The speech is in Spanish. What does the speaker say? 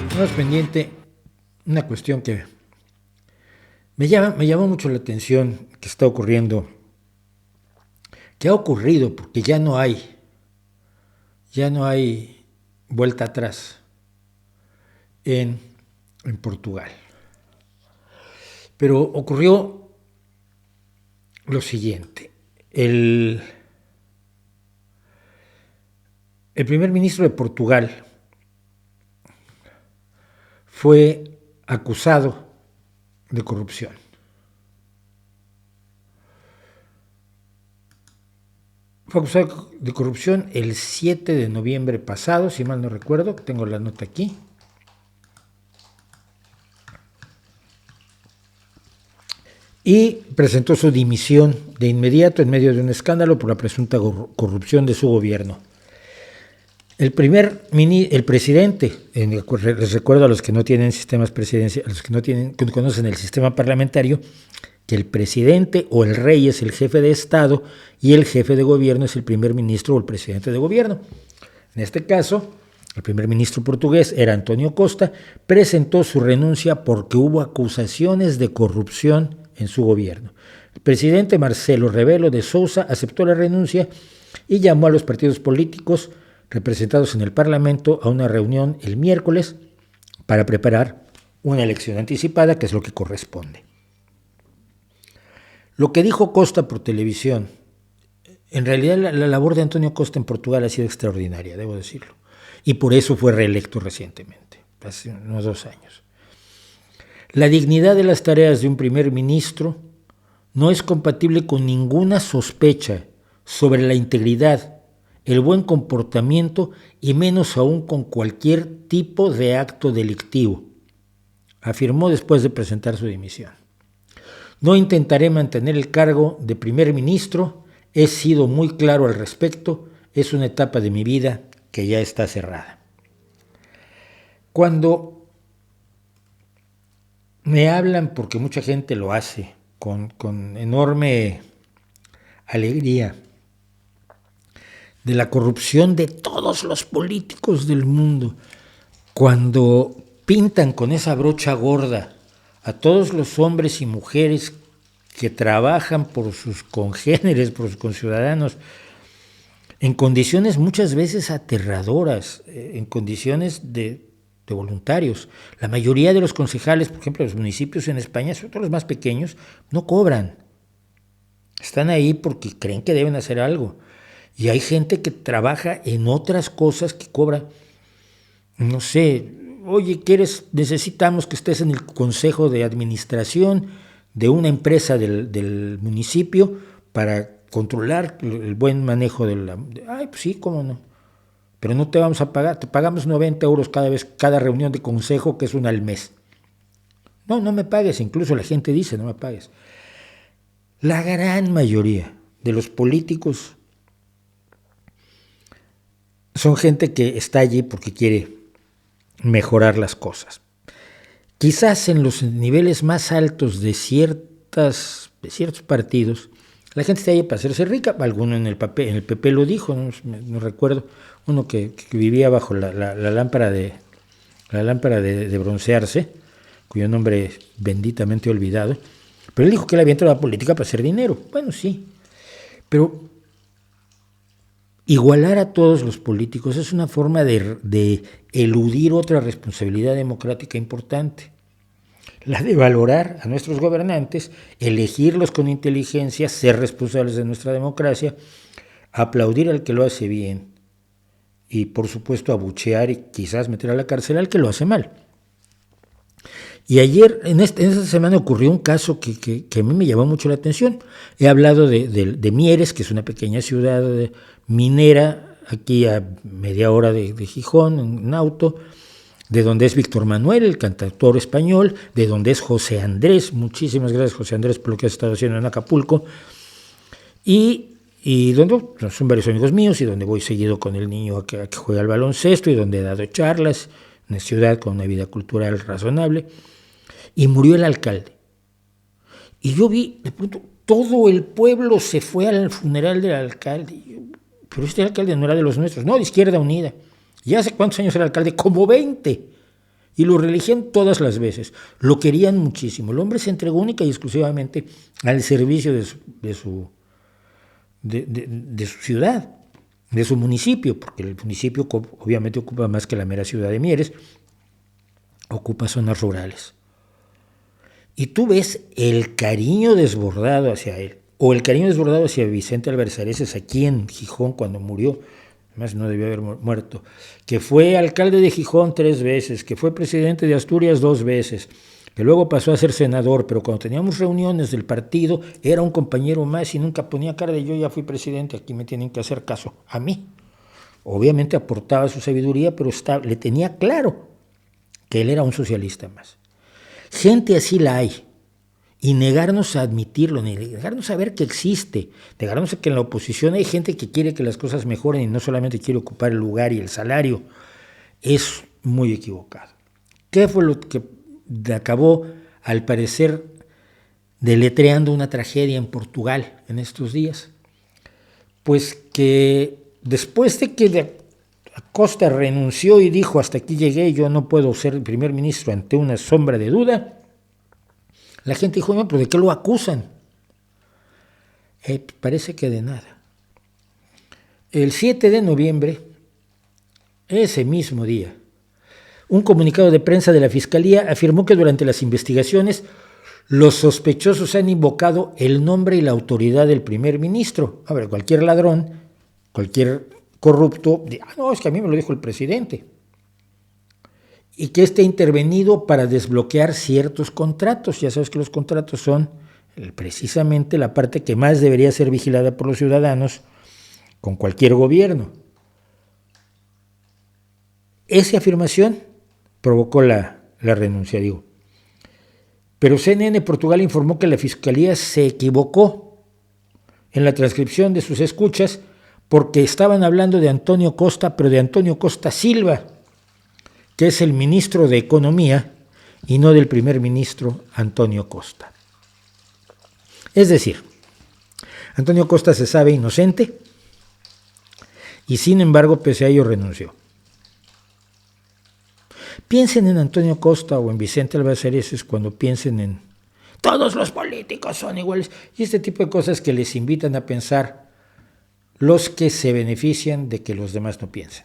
Tenemos pendiente una cuestión que me llamó mucho la atención, que está ocurriendo, que ha ocurrido porque ya no hay vuelta atrás en Portugal. Pero ocurrió lo siguiente. El primer ministro de Portugal fue acusado de corrupción. Fue acusado de corrupción el 7 de noviembre pasado, si mal no recuerdo, tengo la nota aquí. Y presentó su dimisión de inmediato en medio de un escándalo por la presunta corrupción de su gobierno. El presidente, les recuerdo a los que no tienen sistemas presidenciales, a los que no conocen el sistema parlamentario, que el presidente o el rey es el jefe de Estado y el jefe de gobierno es el primer ministro o el presidente de gobierno. En este caso, el primer ministro portugués era António Costa, presentó su renuncia porque hubo acusaciones de corrupción en su gobierno. El presidente Marcelo Rebelo de Sousa aceptó la renuncia y llamó a los partidos políticos representados en el Parlamento a una reunión el miércoles para preparar una elección anticipada, que es lo que corresponde. Lo que dijo Costa por televisión, en realidad la labor de António Costa en Portugal ha sido extraordinaria, debo decirlo, y por eso fue reelecto recientemente, hace unos 2 años. La dignidad de las tareas de un primer ministro no es compatible con ninguna sospecha sobre la integridad, el buen comportamiento y menos aún con cualquier tipo de acto delictivo, afirmó después de presentar su dimisión. No intentaré mantener el cargo de primer ministro, he sido muy claro al respecto, es una etapa de mi vida que ya está cerrada. Cuando me hablan, porque mucha gente lo hace con enorme alegría, de la corrupción de todos los políticos del mundo, cuando pintan con esa brocha gorda a todos los hombres y mujeres que trabajan por sus congéneres, por sus conciudadanos, en condiciones muchas veces aterradoras, en condiciones de voluntarios. La mayoría de los concejales, por ejemplo, de los municipios en España, sobre todo los más pequeños, no cobran. Están ahí porque creen que deben hacer algo. Y hay gente que trabaja en otras cosas que cobra, no sé, oye, necesitamos que estés en el consejo de administración de una empresa del municipio para controlar el buen manejo Ay, pues sí, cómo no. Pero no te vamos a pagar, te pagamos 90 euros cada reunión de consejo, que es una al mes. No me pagues, incluso la gente dice, no me pagues. La gran mayoría de los políticos son gente que está allí porque quiere mejorar las cosas. Quizás en los niveles más altos de ciertos partidos, la gente está allí para hacerse rica. Alguno en el PP lo dijo, no recuerdo, uno que vivía bajo la lámpara de broncearse, cuyo nombre benditamente olvidado, pero él dijo que él había entrado a la política para hacer dinero. Bueno, sí, pero igualar a todos los políticos es una forma de eludir otra responsabilidad democrática importante, la de valorar a nuestros gobernantes, elegirlos con inteligencia, ser responsables de nuestra democracia, aplaudir al que lo hace bien y, por supuesto, abuchear y quizás meter a la cárcel al que lo hace mal. Y ayer, en esta semana, ocurrió un caso que a mí me llamó mucho la atención. He hablado de Mieres, que es una pequeña ciudad minera, aquí a media hora de Gijón, en auto, de donde es Víctor Manuel, el cantautor español, de donde es José Andrés. Muchísimas gracias, José Andrés, por lo que has estado haciendo en Acapulco. Y donde son varios amigos míos, y donde voy seguido con el niño a que juega al baloncesto, y donde he dado charlas, una ciudad con una vida cultural razonable. Y murió el alcalde. Y yo vi, de pronto, todo el pueblo se fue al funeral del alcalde. Pero este alcalde no era de los nuestros, no, de Izquierda Unida. ¿Y hace cuántos años era alcalde? Como 20. y lo reeligían todas las veces. Lo querían muchísimo. El hombre se entregó única y exclusivamente al servicio de su ciudad, de su municipio, porque el municipio obviamente ocupa más que la mera ciudad de Mieres, ocupa zonas rurales. Y tú ves el cariño desbordado hacia él, o el cariño desbordado hacia Vicente Álvarez Areces aquí en Gijón cuando murió, además no debió haber muerto, que fue alcalde de Gijón 3 veces, que fue presidente de Asturias 2 veces, que luego pasó a ser senador, pero cuando teníamos reuniones del partido era un compañero más y nunca ponía cara de yo ya fui presidente, aquí me tienen que hacer caso a mí. Obviamente aportaba su sabiduría, pero le tenía claro que él era un socialista más. Gente así la hay. Y negarnos a admitirlo, negarnos a ver que existe, negarnos a que en la oposición hay gente que quiere que las cosas mejoren y no solamente quiere ocupar el lugar y el salario, es muy equivocado. ¿Qué fue lo que acabó, al parecer, deletreando una tragedia en Portugal en estos días? Pues que después de que Acosta renunció y dijo hasta aquí llegué, yo no puedo ser primer ministro ante una sombra de duda, la gente dijo, no, pero ¿de qué lo acusan? Parece que de nada. El 7 de noviembre, ese mismo día, un comunicado de prensa de la Fiscalía afirmó que durante las investigaciones los sospechosos han invocado el nombre y la autoridad del primer ministro. A ver, cualquier ladrón, cualquier corrupto, no, es que a mí me lo dijo el presidente. Y que esté intervenido para desbloquear ciertos contratos. Ya sabes que los contratos son precisamente la parte que más debería ser vigilada por los ciudadanos con cualquier gobierno. Esa afirmación provocó la renuncia, digo. Pero CNN Portugal informó que la Fiscalía se equivocó en la transcripción de sus escuchas porque estaban hablando de Antonio Costa, pero de Antonio Costa Silva, que es el ministro de Economía y no del primer ministro Antonio Costa. Es decir, Antonio Costa se sabe inocente y sin embargo, pese a ello, renunció. Piensen en Antonio Costa o en Vicente Álvarez Areces cuando piensen en todos los políticos son iguales y este tipo de cosas que les invitan a pensar los que se benefician de que los demás no piensen.